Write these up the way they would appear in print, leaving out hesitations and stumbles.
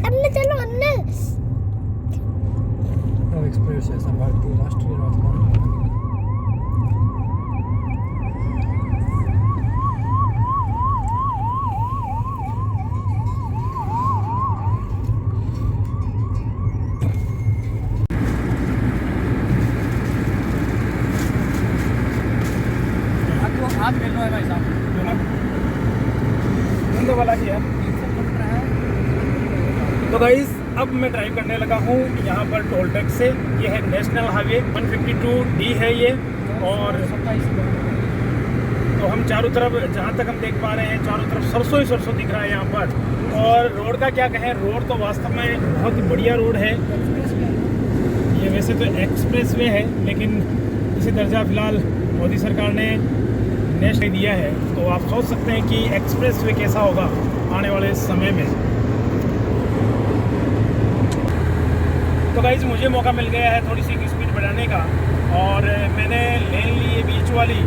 अन्ने चलो अन्ने। एक्सप्रेस है भारतीय राष्ट्रीय राजमार्ग। हाथ मिल रहा है भाई साहब, वाला ही है। तो गाइस अब मैं ड्राइव करने लगा हूँ यहाँ पर टोल टैक्स से। ये है नेशनल हाईवे 152D है ये। और तो हम चारों तरफ, जहाँ तक हम देख पा रहे हैं, चारों तरफ सरसों ही सरसों दिख रहा है यहाँ पर। और रोड का क्या कहें, रोड तो वास्तव में बहुत ही बढ़िया रोड है। ये वैसे तो एक्सप्रेस वे है, लेकिन इसी दर्जा फिलहाल मोदी सरकार ने नेशनल दिया है, तो आप सोच सकते हैं कि एक्सप्रेस वे कैसा होगा आने वाले समय में। तो गाइस मुझे मौका मिल गया है थोड़ी सी स्पीड बढ़ाने का, और मैंने लेन ली है बीच वाली,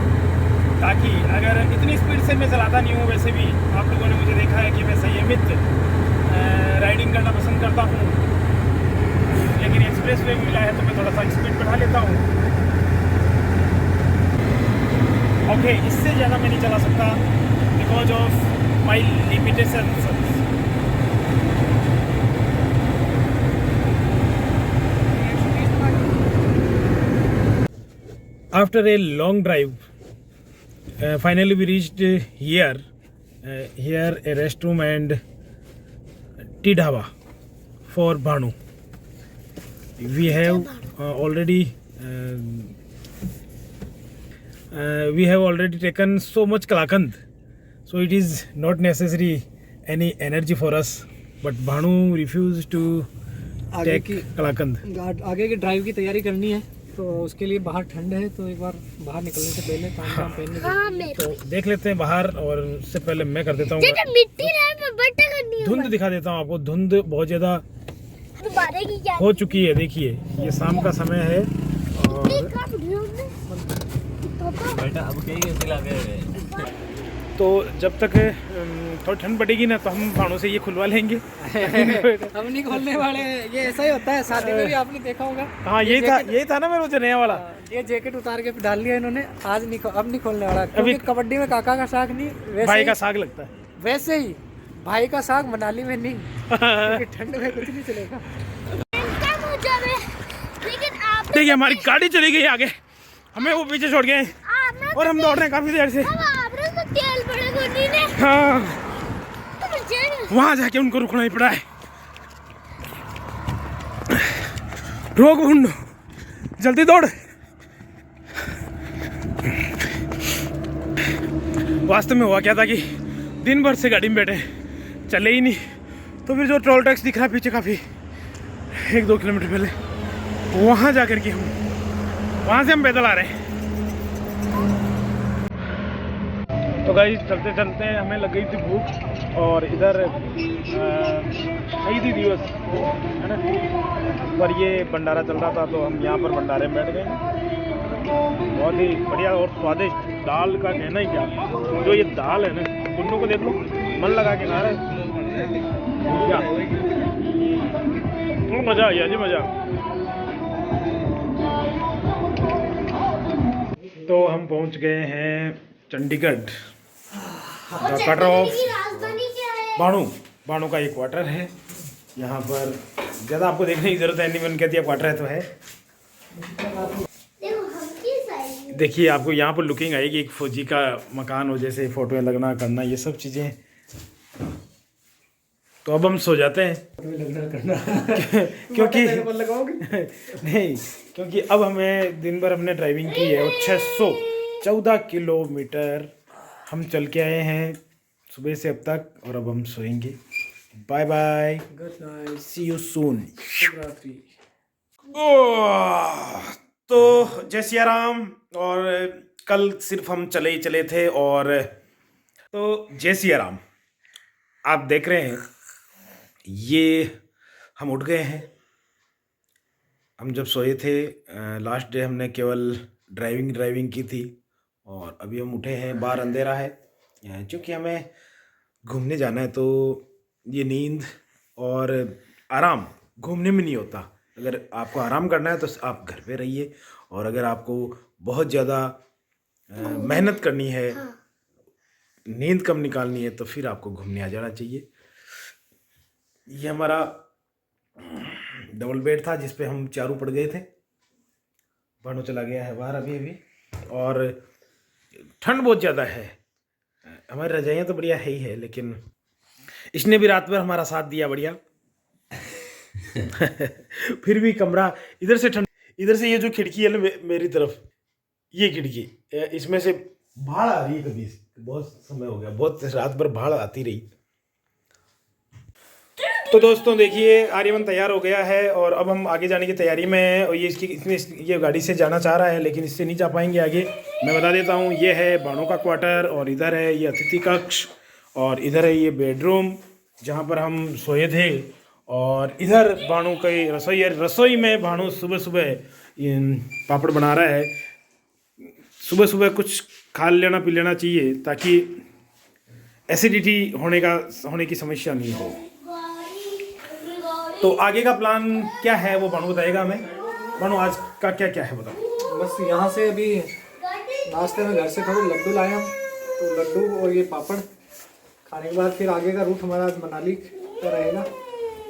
ताकि अगर इतनी स्पीड से मैं चलाता नहीं हूँ, वैसे भी आप लोगों ने मुझे देखा है कि मैं संयमित राइडिंग करना पसंद करता हूँ, लेकिन एक्सप्रेस वे मिला है तो मैं थोड़ा सा स्पीड बढ़ा लेता हूँ। ओके, इससे ज़्यादा मैं नहीं चला सकता because of my limitations. After a long drive, finally we reached here. Here a restroom and tea dhaba for Bhanu. We have already taken so much Kalakand, so it is not necessary any energy for us. But Bhanu refused to take Kalakand. आगे की drive की तैयारी करनी है, तो उसके लिए बाहर ठंड है, तो एक बार बाहर निकलने से पहले काम पहनने तो देख लेते हैं बाहर। और उससे पहले मैं कर देता हूँ, धुंध दिखा देता हूँ आपको। धुंध बहुत ज्यादा हो चुकी है, देखिए ये शाम का समय है। तो जब तक थोड़ी ठंड बढ़ेगी ना, तो हम भाड़ों से ये खुलवा लेंगे। हम नहीं खोलने वाले, ये ऐसा ही होता है, शादी में भी आपने देखा होगा। हाँ, यही था ना मेरे जो नया वाला। ये जैकेट उतार के डाल लिया इन्होंने, आज नहीं, अब नहीं खोलने वाला। अभी कबड्डी में काका का साग नहीं, वैसे भाई का साग लगता है। वैसे ही भाई का साग मनाली में नहीं, ठंड में कुछ नहीं चलेगा। देखिए हमारी गाड़ी चली गई आगे, हमें वो पीछे छोड़ गए और हम दौड़ रहे हैं काफी देर से। हाँ, वहां जाके उनको रुकना ही पड़ा है। रोक भुंडो, जल्दी दौड़। वास्तव में हुआ क्या था कि दिन भर से गाड़ी में बैठे, चले ही नहीं, तो फिर जो टोल टैक्स दिख रहा है पीछे काफी 1-2 किलोमीटर पहले, वहां जाकर के वहां से हम पैदल आ रहे हैं। तो गाइस चलते चलते हमें लग गई थी भूख, और इधर शहीदी दिवस है ना, पर ये भंडारा चल रहा था, तो हम यहाँ पर भंडारे में बैठ गए। बहुत ही बढ़िया और स्वादिष्ट दाल का कहना ही क्या। जो ये दाल है ना, कुन्नू को देख लो, मन लगा के खा रहे क्या, मज़ा आ गया जी, मज़ा। तो हम पहुँच गए हैं चंडीगढ़, क्वार्टर ऑफ बाणू का एक क्वार्टर है। यहाँ पर ज़्यादा आपको देखने की जरूरत है नहीं, मैंने कह दिया क्वार्टर है तो है। देखिए आपको यहाँ पर लुकिंग आएगी, एक फौजी का मकान हो, जैसे फोटो लगना करना, ये सब चीज़ें। तो अब हम सो जाते हैं क्योंकि नहीं, क्योंकि अब हमें दिन भर हमने ड्राइविंग की है और 614 किलोमीटर हम चल के आए हैं सुबह से अब तक, और अब हम सोएंगे। Bye bye, good night, see you soon. तो जय सिया राम। और कल सिर्फ हम चले ही चले थे, और तो जय सिया राम। आप देख रहे हैं ये हम उठ गए हैं। हम जब सोए थे लास्ट डे हमने केवल ड्राइविंग की थी, और अभी हम उठे हैं, बाहर अंधेरा है, क्योंकि हमें घूमने जाना है। तो ये नींद और आराम घूमने में नहीं होता। अगर आपको आराम करना है तो आप घर पे रहिए, और अगर आपको बहुत ज़्यादा मेहनत करनी है, नींद कम निकालनी है, तो फिर आपको घूमने आ जाना चाहिए। ये हमारा डबल बेड था जिस पे हम चारों पड़ गए थे। भानु चला गया है बाहर अभी, और ठंड बहुत ज़्यादा है। हमारी रजाइयाँ तो बढ़िया है ही है, लेकिन इसने भी रात भर हमारा साथ दिया बढ़िया। फिर भी कमरा इधर से ठंड, इधर से ये जो खिड़की है ना मेरी तरफ, ये खिड़की, इसमें से भाड़ आ रही है। कभी बहुत समय हो गया, बहुत रात भर भाड़ आती रही। तो दोस्तों देखिए, आर्यमन तैयार हो गया है और अब हम आगे जाने की तैयारी में हैं। और ये गाड़ी से जाना चाह रहा है, लेकिन इससे नहीं जा पाएंगे आगे। मैं बता देता हूँ, ये है भानु का क्वार्टर, और इधर है ये अतिथि कक्ष, और इधर है ये बेडरूम जहाँ पर हम सोए थे। और इधर भानु की रसोई है। रसोई में भानु सुबह सुबह पापड़ बना रहा है। सुबह सुबह कुछ खा लेना पी लेना चाहिए, ताकि एसिडिटी होने की समस्या नहीं हो। तो आगे का प्लान क्या है वो भानु बताएगा हमें। भानु, आज का क्या क्या है बताओ। बस यहाँ से अभी नाश्ते में घर से थोड़े लड्डू लाए हम, तो लड्डू और ये पापड़ खाने के बाद फिर आगे का रूट हमारा मनाली का रहेगा।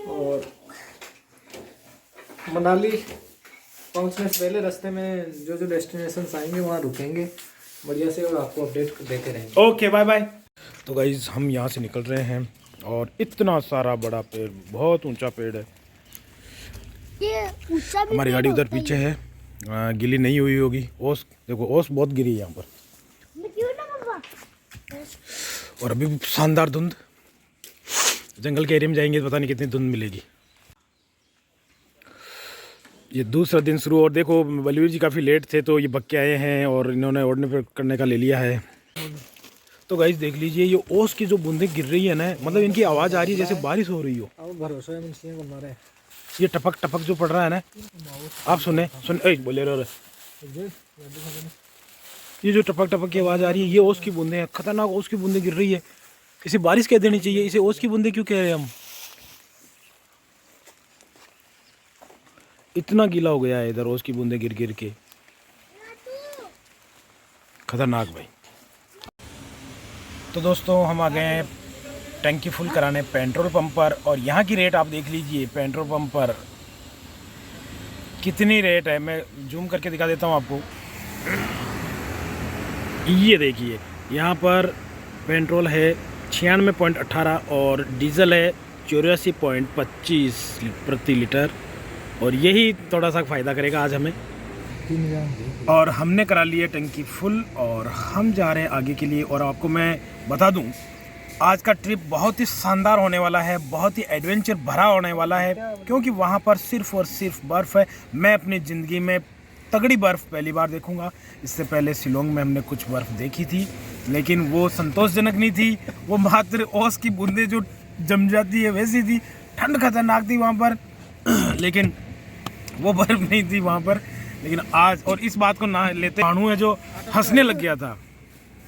और मनाली पहुँचने से पहले रास्ते में जो जो डेस्टिनेशंस आएंगे वहाँ रुकेंगे बढ़िया से, और आपको अपडेट देते रहेंगे। Okay, bye bye. तो गाइज हम यहाँ से निकल रहे हैं, और इतना सारा बड़ा पेड़, बहुत ऊंचा पेड़ है। ये ऊंचा भी हमारी गाड़ी उधर पीछे है, गिली नहीं हुई होगी। ओस देखो, ओस बहुत गिरी है यहाँ पर। और अभी शानदार धुंध। जंगल के एरिया में जाएंगे तो पता नहीं कितनी धुंध मिलेगी। ये दूसरा दिन शुरू, और देखो बलवीर जी काफ़ी लेट थे, तो ये बक के आए हैं और इन्होंने ओढ़ने पर करने का ले लिया है। तो गाइस देख लीजिए, ये ओस की जो बूंदें गिर रही है ना, मतलब इनकी आवाज़ आ रही है जैसे बारिश हो रही हो। भरोसा है बना रहे। ये टपक टपक जो पड़ रहा है ना, आप सुने बोले रो, ये जो टपक टपक की आवाज़ आ रही है, ये ओस की बूंदें हैं। खतरनाक ओस की बूंदें गिर रही है। इसे बारिश कह देनी चाहिए, इसे ओस की बूंदें क्यों कह रहे हैं हम। इतना गीला हो गया है इधर ओस की बूंदें गिर गिर के, खतरनाक भाई। तो दोस्तों हम आ गए हैं टंकी फुल कराने पेट्रोल पंप पर, और यहाँ की रेट आप देख लीजिए। पेट्रोल पंप पर कितनी रेट है, मैं जूम करके दिखा देता हूँ आपको। ये देखिए, यहाँ पर पेट्रोल है 96.18 और डीजल है 84.25 प्रति लीटर। और यही थोड़ा सा फ़ायदा करेगा आज हमें। और हमने करा लिया टंकी फुल, और हम जा रहे हैं आगे के लिए। और आपको मैं बता दूं, आज का ट्रिप बहुत ही शानदार होने वाला है, बहुत ही एडवेंचर भरा होने वाला है, क्योंकि वहाँ पर सिर्फ़ और सिर्फ बर्फ़ है। मैं अपनी ज़िंदगी में तगड़ी बर्फ़ पहली बार देखूँगा। इससे पहले शिलोंग में हमने कुछ बर्फ़ देखी थी, लेकिन वो संतोषजनक नहीं थी। वो मात्र ओस की बूंदें जो जम जाती है वैसी थी। ठंड खतरनाक थी वहाँ पर, लेकिन वो बर्फ़ नहीं थी वहाँ पर। लेकिन आज, और इस बात को ना लेते, भानु है जो हंसने लग गया था।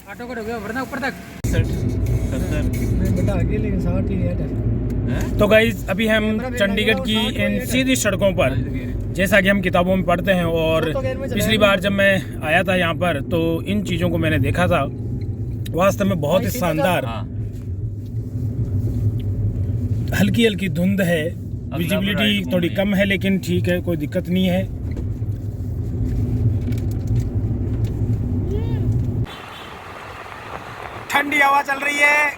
ऑटो को वरना ऊपर तक 70 बेटा आगे, लेकिन 60 ही है। तो गाइज अभी हम चंडीगढ़ की इन सीधी सड़कों पर, जैसा कि हम किताबों में पढ़ते हैं, और पिछली बार जब मैं आया था यहाँ पर तो इन चीज़ों को मैंने देखा था। वास्तव में बहुत ही शानदार। हल्की हल्की धुंध है, विजिबिलिटी थोड़ी कम है, लेकिन ठीक है, कोई दिक्कत नहीं है। ठंडी हवा चल रही है,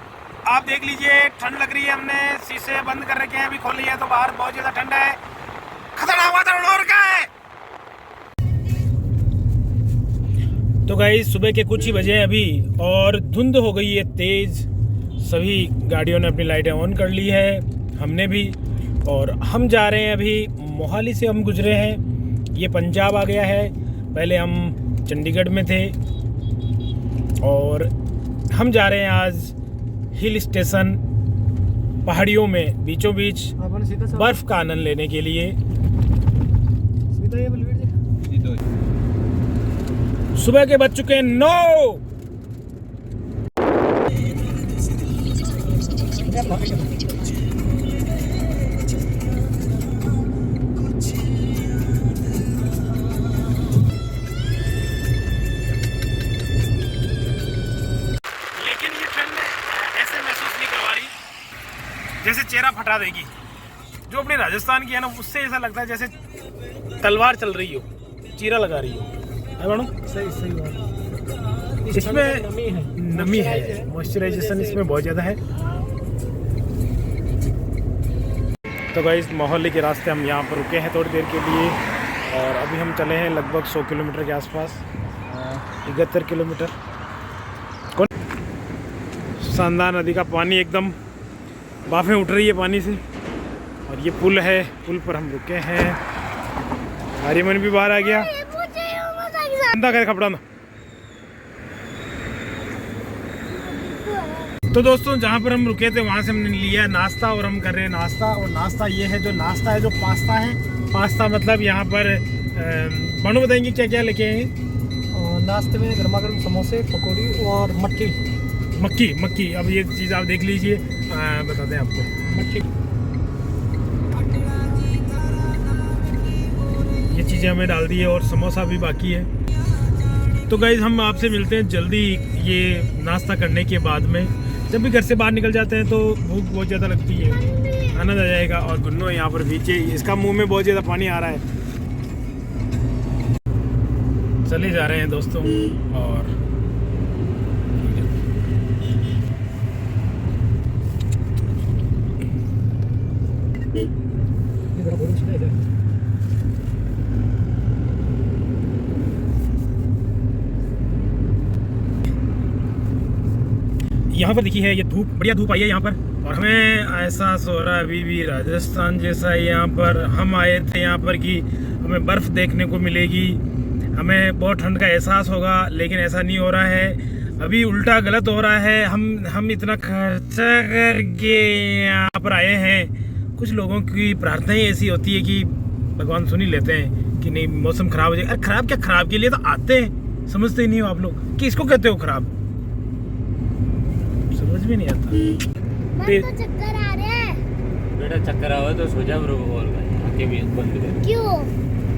आप देख लीजिए, ठंड लग रही है। हमने शीशे बंद कर रखे हैं, अभी खोल लिया है तो बाहर बहुत ज्यादा ठंडा है, खतरनाक वातावरण हो रखा है। तो गाइस सुबह के कुछ ही बजे हैं अभी, और धुंध हो गई है तेज। सभी गाड़ियों ने अपनी लाइटें ऑन कर ली है, हमने भी। और हम जा रहे हैं अभी, मोहाली से हम गुजरे हैं, ये पंजाब आ गया है। पहले हम चंडीगढ़ में थे, और हम जा रहे हैं आज हिल स्टेशन, पहाड़ियों में बीचों बीच बर्फ का आनंद लेने के लिए। सुबह के बज चुके हैं 9। फटा देगी। जो अपने राजस्थान की है ना, उससे ऐसा लगता है जैसे तलवार चल रही हो, चीरा लगा रही हो, है मैडम? सही बात। इसमें नमी है, मॉइस्चराइजेशन इसमें बहुत ज़्यादा है। तो गाइस मोहाली के रास्ते हम यहाँ पर रुके हैं थोड़ी देर के लिए, और अभी हम चले हैं लगभग 100 किलोमीटर के आसपास, 71 किलोमीटर। शानदार नदी का पानी, एकदम बाफें उठ रही है पानी से। और ये पुल है, पुल पर हम रुके हैं। आर्यमन भी बाहर आ गया, अंदा कर कपड़ा ना। तो दोस्तों जहाँ पर हम रुके थे वहाँ से हमने लिया नाश्ता, और हम कर रहे हैं नाश्ता। और नाश्ता ये है, जो नाश्ता है जो पास्ता है। पास्ता मतलब यहाँ पर बानू बताएंगे क्या क्या लेके आए हैं। नाश्ते में गर्मा गर्म समोसे, पकौड़ी और मक्की। मक्की अब ये चीज़ आप देख लीजिए, बताते हैं आपको। मक्की ये चीज़ें हमें डाल दी है, और समोसा भी बाकी है। तो गाइज हम आपसे मिलते हैं जल्दी ये नाश्ता करने के बाद में। जब भी घर से बाहर निकल जाते हैं तो भूख बहुत ज़्यादा लगती है, आनंद आ जाएगा। और गुन्नो यहाँ पर पीछे, इसका मुंह में बहुत ज़्यादा पानी आ रहा है। चले जा रहे हैं दोस्तों। और यहाँ पर देखिए है, ये धूप, बढ़िया धूप आई है यहाँ पर। और हमें एहसास हो रहा है अभी भी राजस्थान जैसा है यहाँ पर। हम आए थे यहाँ पर कि हमें बर्फ़ देखने को मिलेगी, हमें बहुत ठंड का एहसास होगा, लेकिन ऐसा नहीं हो रहा है। अभी उल्टा गलत हो रहा है। हम इतना खर्चा करके यहाँ पर आए हैं। कुछ लोगों की प्रार्थनाएं ऐसी होती है कि भगवान सुन ही लेते हैं कि नहीं मौसम ख़राब हो जाएगा। अरे ख़राब क्या, ख़राब के लिए तो आते हैं, समझते ही नहीं हो आप लोग कि इसको कहते हो ख़राब, समझ में नहीं आता। तो चक्कर आ रहे हैं बेटा, चक्कर आवा तो सो जा ब्रो, बोल भाई आंखें भी बंद कर। क्यों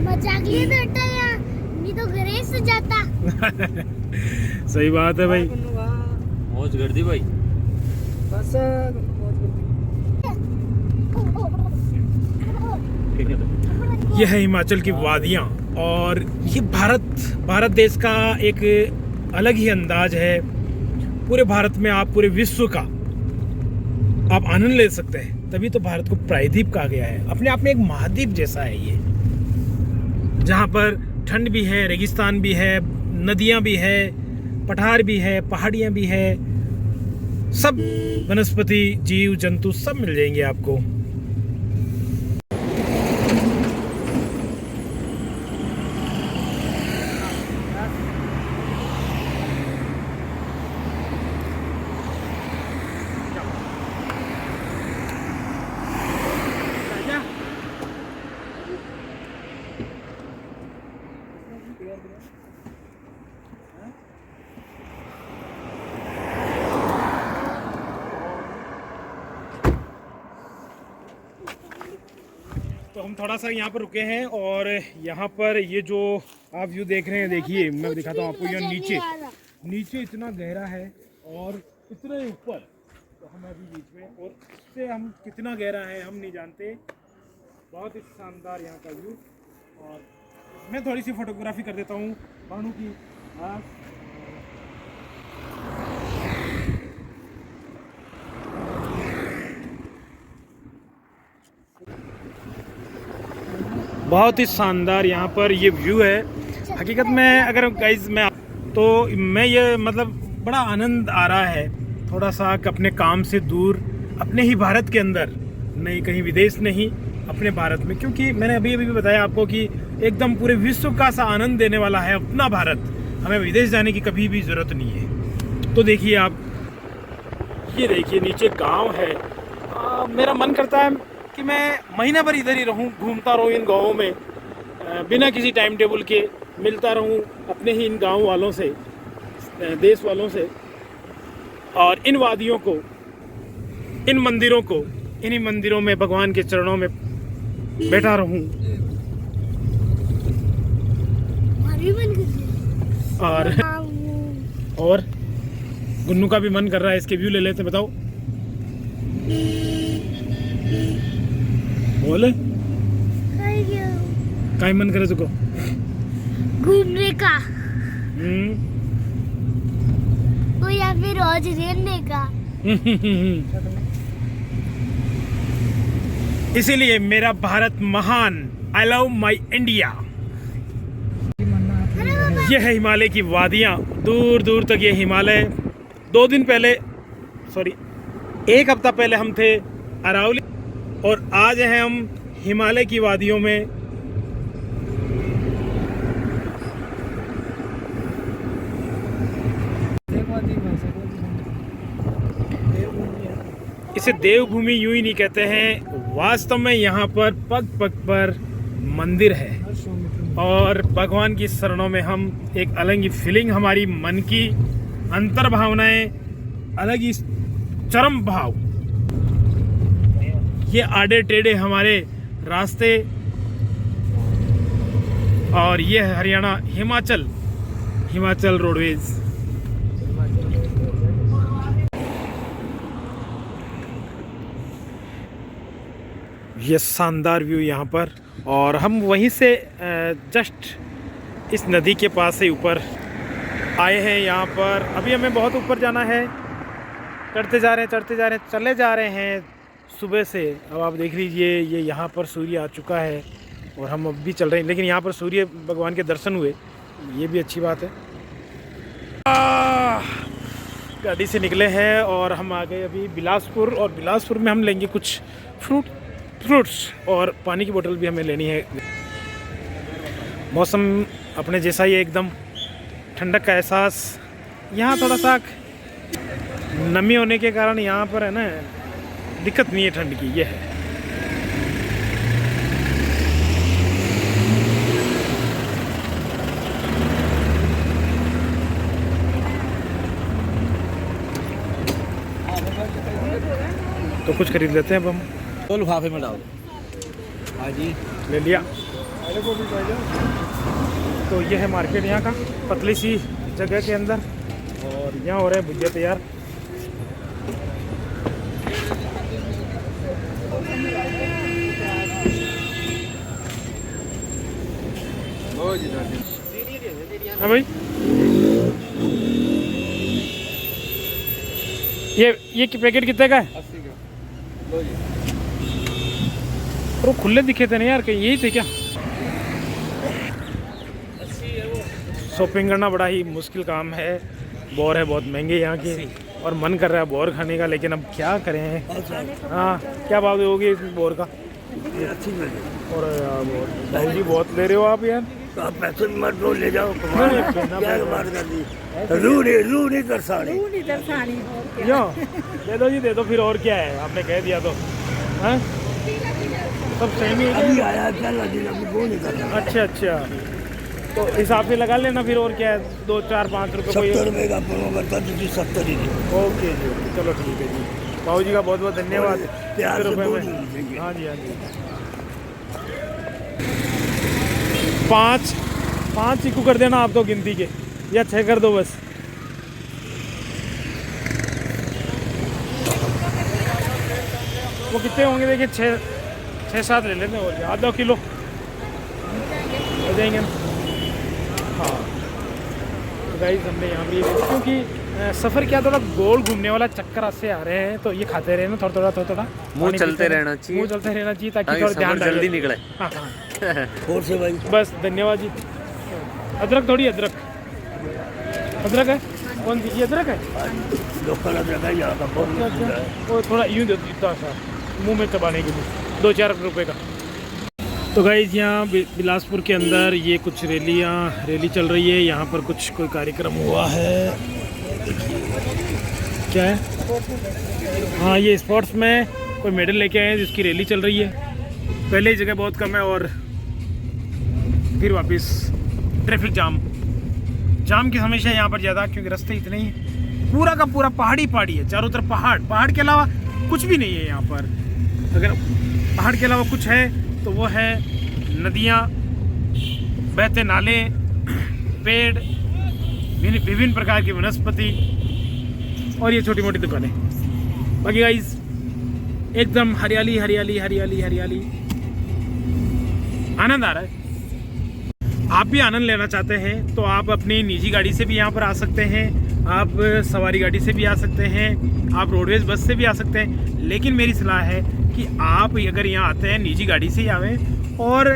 मजाक लिए बेटा, यार नहीं तो घरे से जाता। सही बात है भाई, मौज कर दी भाई। बस ये है हिमाचल की वादियाँ। और ये भारत देश का एक अलग ही अंदाज है। पूरे भारत में आप पूरे विश्व का आप आनंद ले सकते हैं, तभी तो भारत को प्रायद्वीप कहा गया है। अपने आप में एक महाद्वीप जैसा है ये, जहाँ पर ठंड भी है, रेगिस्तान भी है, नदियाँ भी है, पठार भी है, पहाड़ियाँ भी है, सब वनस्पति जीव जंतु सब मिल जाएंगे आपको। तो हम थोड़ा सा यहाँ पर रुके हैं, और यहाँ पर ये जो आप व्यू देख रहे हैं, देखिए मैं दिखाता हूँ आपको। यहाँ नीचे इतना गहरा है और इतने ऊपर, तो हम अभी बीच में, और इससे हम कितना गहरा है हम नहीं जानते। बहुत ही शानदार यहाँ का व्यू। और मैं थोड़ी सी फोटोग्राफी कर देता हूँ भानु की। बहुत ही शानदार यहाँ पर ये व्यू है। हकीकत में अगर गाइज मैं ये मतलब बड़ा आनंद आ रहा है थोड़ा सा अपने काम से दूर, अपने ही भारत के अंदर, नहीं कहीं विदेश नहीं, अपने भारत में। क्योंकि मैंने अभी भी बताया आपको कि एकदम पूरे विश्व का सा आनंद देने वाला है अपना भारत। हमें विदेश जाने की कभी भी ज़रूरत नहीं है। तो देखिए आप, ये देखिए नीचे गांव है। मेरा मन करता है कि मैं महीना भर इधर ही रहूं, घूमता रहूं इन गाँवों में, बिना किसी टाइम टेबल के मिलता रहूं अपने ही इन गाँव वालों से, देश वालों से, और इन वादियों को, इन मंदिरों को, इन्हीं मंदिरों में भगवान के चरणों में बैठा रहूं। और गुन्नू का भी मन कर रहा है, इसके व्यू ले लेते, बताओ। बोले कहीं गया काय मन करे तुको? घूमने का हम्म। तो या फिर रोज रहने का। इसीलिए मेरा भारत महान। I love my India. ये है हिमालय की वादियाँ, दूर दूर तक ये हिमालय। 2 दिन पहले, सॉरी 1 हफ्ता पहले हम थे अरावली और आज हैं हम हिमालय की वादियों में। इसे देवभूमि यूं ही नहीं कहते हैं, वास्तव में यहाँ पर पग पग पर मंदिर है और भगवान की शरणों में हम एक अलग ही फीलिंग, हमारी मन की अंतर भावनाएं, अलग ही चरम भाव, ये आड़े टेढ़े हमारे रास्ते। और ये है हरियाणा, हिमाचल रोडवेज। ये शानदार व्यू यहाँ पर, और हम वहीं से जस्ट इस नदी के पास से ऊपर आए हैं। यहाँ पर अभी हमें बहुत ऊपर जाना है, चढ़ते जा रहे हैं, चले जा रहे हैं सुबह से। अब आप देख लीजिए, ये यहाँ पर सूर्य आ चुका है और हम अब भी चल रहे हैं, लेकिन यहाँ पर सूर्य भगवान के दर्शन हुए, ये भी अच्छी बात है। गाड़ी से निकले हैं और हम आ गए अभी बिलासपुर, और बिलासपुर में हम लेंगे कुछ फ्रूट्स और पानी की बोतल भी हमें लेनी है। मौसम अपने जैसा ही एकदम ठंडक का एहसास। यहाँ थोड़ा सा नमी होने के कारण यहाँ पर है ना, दिक्कत नहीं है ठंड की, ये है। तो कुछ खरीद लेते हैं अब हम। तो लिफाफे में डाल दो। हाँ जी, ले लिया। तो ये है मार्केट यहाँ का, पतली सी जगह के अंदर, और यहाँ हो रहा है भुजिया तैयार। हाँ भाई, ये पैकेट कितने का है? 80 का। वो खुले दिखे थे ना यार, कहीं यही थे क्या? शॉपिंग करना बड़ा ही मुश्किल काम है, बोर है बहुत महंगे यहाँ के, और मन कर रहा है बोर खाने का, लेकिन अब क्या करें। हाँ, क्या भाव दोगे इस बोर का? और यार जी बहुत ले रहे हो आप यार। तो आप पैसे मत दो, ले जाओ। क्या बात कर दी? रू नहीं दर्शानी। यो दे दो जी, दे दो, फिर और क्या है, आपने कह दिया तो। हाँ, सब सेम ही अभी है। आया क्या लगी, अभी वो नहीं करना। अच्छा, तो हिसाब से लगा लेना फिर, और क्या है, 2, 4, 5 रुपये। 70 रुपये का प्रोमो करता तुझे 70 ही नहीं। ओके जी, ओके, चलो ठीक है जी। बाबू जी का बहुत बहुत धन्यवाद। प्यार से 70 रुपये बोल में। दीजिए। हाँ जी, हाँ जी। 5 चीकू कर देना आप तो गिनती के, या 6 कर दो बस। वो कितने होंगे देखिए, 6-7 ले लेते हैं, और क्या, आधा किलो हो जाएंगे। हाँ, तो गाइस हमने यहाँ भी, क्योंकि सफ़र क्या थोड़ा गोल घूमने वाला चक्कर से आ रहे हैं, तो ये खाते रहे ना थोड़ा मुंह चलते रहना चाहिए, ताकि थोड़ा ध्यान जल्दी निकले। हाँ, और से भाई बस धन्यवाद जी। अदरक थोड़ी, अदरक है, कौन सी अदरक है? लोकल अदरक है यहाँ का, बहुत मशहूर है। वो थोड़ा यूँ दे, इतना सा मुंह में चबाने के लिए, 2-4 रुपये का। तो गाइस यहाँ बिलासपुर के अंदर ये कुछ रैली चल रही है। यहाँ पर कोई कार्यक्रम हुआ है, क्या है? हाँ, ये स्पोर्ट्स में कोई मेडल लेके आए हैं, जिसकी रैली चल रही है। पहले ही जगह बहुत कम है, और फिर वापस ट्रैफिक जाम की समस्या यहाँ पर ज़्यादा, क्योंकि रास्ते इतने ही, पूरा का पूरा पहाड़ी है, चारों तरफ पहाड़ के अलावा कुछ भी नहीं है यहाँ पर। अगर पहाड़ के अलावा कुछ है तो वो है नदियाँ, बहते नाले, पेड़, विभिन्न प्रकार की वनस्पति, और ये छोटी मोटी दुकानें। बाकी गाइस एकदम हरियाली हरियाली हरियाली हरियाली, आनंद आ रहा है। आप भी आनंद लेना चाहते हैं तो आप अपनी निजी गाड़ी से भी यहाँ पर आ सकते हैं, आप सवारी गाड़ी से भी आ सकते हैं, आप रोडवेज बस से भी आ सकते हैं। लेकिन मेरी सलाह है कि आप अगर यहाँ आते हैं निजी गाड़ी से ही आवें, और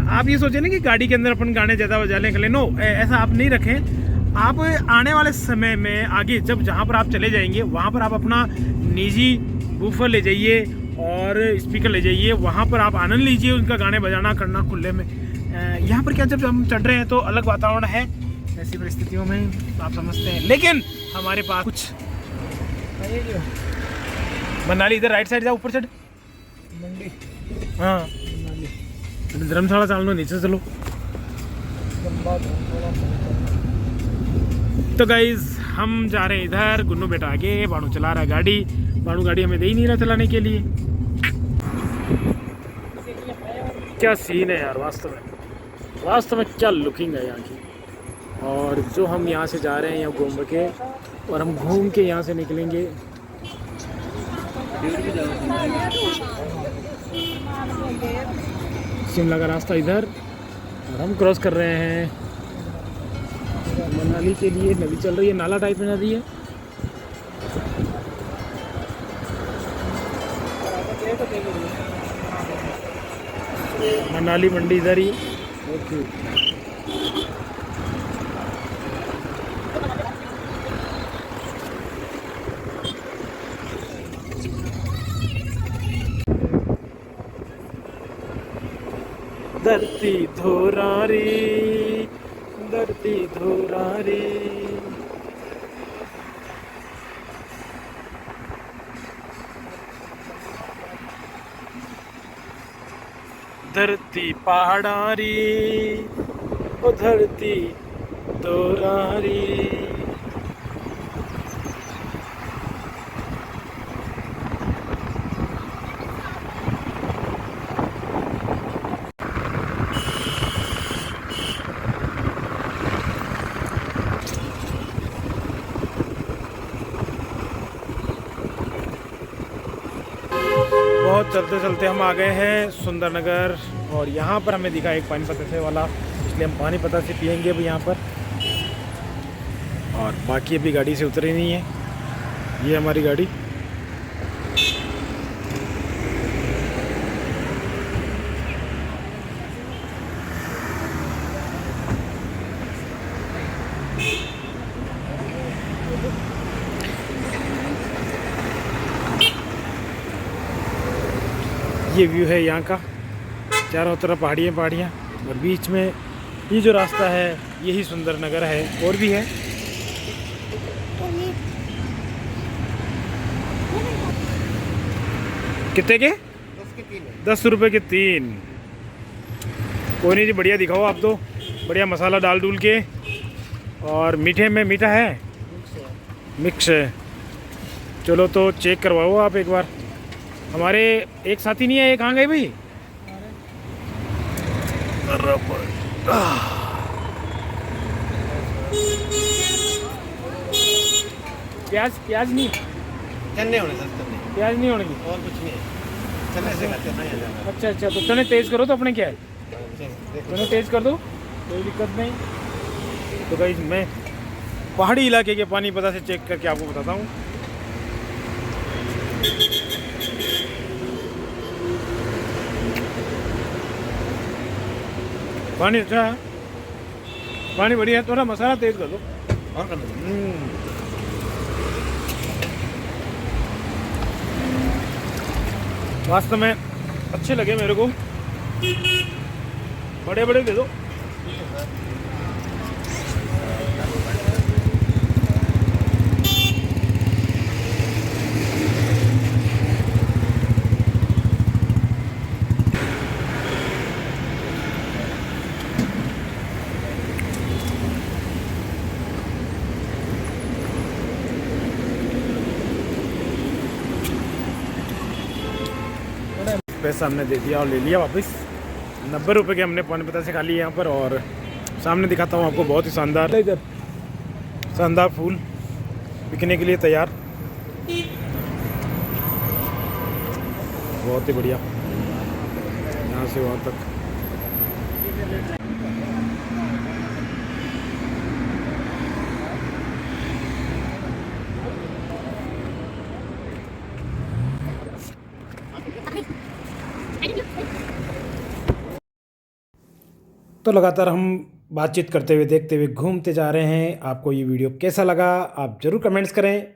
आप ये सोचें ना कि गाड़ी के अंदर अपन गाने ज़्यादा बजा लें कर, नो ऐसा आप नहीं रखें। आप आने वाले समय में आगे जब जहाँ पर आप चले जाएंगे वहाँ पर आप अपना निजी बूफर ले जाइए और स्पीकर ले जाइए, वहाँ पर आप आनंद लीजिए उनका गाने बजाना करना खुले में। यहाँ पर क्या जब हम चढ़ रहे हैं तो अलग वातावरण है, ऐसी परिस्थितियों में आप समझते हैं। लेकिन हमारे पास कुछ मनाली इधर राइट साइड जाओ, ऊपर चढ़ मंडी हाँ धर्मशाला चलो, नीचे चलो। तो गाइज हम जा रहे हैं इधर, गुन्नू बेटा आगे, बाणू चला रहा है गाड़ी। बाणू गाड़ी हमें दे ही नहीं रहा चलाने के लिए। क्या सीन है यार, वास्तव में क्या लुकिंग है यहाँ की। और जो हम यहाँ से जा रहे हैं यहाँ घूम के, और हम घूम के यहाँ से निकलेंगे शिमला का रास्ता इधर, और हम क्रॉस कर रहे हैं मनाली के लिए। नदी चल रही है, नाला टाइप में नदी है। मनाली मंडी इधर ही। ओके धरती धोरारी, धरती धोरारी। धरती पहाड़ारी, ओ धरती धोरारी। बहुत चलते चलते हम आ गए हैं सुंदरनगर, और यहाँ पर हमें दिखा एक पानीपत से वाला, इसलिए हम पानीपत से पियेंगे अभी यहाँ पर। और बाकी अभी गाड़ी से उतरी नहीं है, ये हमारी गाड़ी। ये व्यू है यहाँ का, चारों तरफ पहाड़ियाँ पहाड़ियाँ, और बीच में ये जो रास्ता है यही सुंदरनगर है। और भी है, कितने के? 10 रुपए के 3। कोई नहीं जी, बढ़िया दिखाओ आप तो, बढ़िया मसाला डाल डूल के। और मीठे में मीठा है, मिक्स है। चलो तो चेक करवाओ आप एक बार। हमारे एक साथी नहीं है, ये कहाँ गए भाई? प्याज नहीं, चने होने सर, प्याज नहीं होने की, और कुछ नहीं है, चने से खाते हैं। अच्छा तो चने तेज करो तो अपने क्या है, चने तेज कर दो, कोई दिक्कत नहीं। तो गाइस मैं पहाड़ी इलाके के पानीपत से चेक करके आपको बताता हूँ। पानी अच्छा है, पानी बढ़िया है, थोड़ा मसाला तेज कर दो और कर दो। वास्तव में अच्छे लगे मेरे को, बड़े बड़े दे दो। पैसा हमने दे दिया और ले लिया वापस। 90 रुपए के हमने पानीपत से खा लिए यहाँ पर। और सामने दिखाता हूँ आपको, बहुत ही शानदार इधर शानदार फूल बिकने के लिए तैयार। बहुत ही बढ़िया, यहाँ से वहाँ तक। तो लगातार हम बातचीत करते हुए, देखते हुए, घूमते जा रहे हैं। आपको ये वीडियो कैसा लगा आप ज़रूर कमेंट्स करें।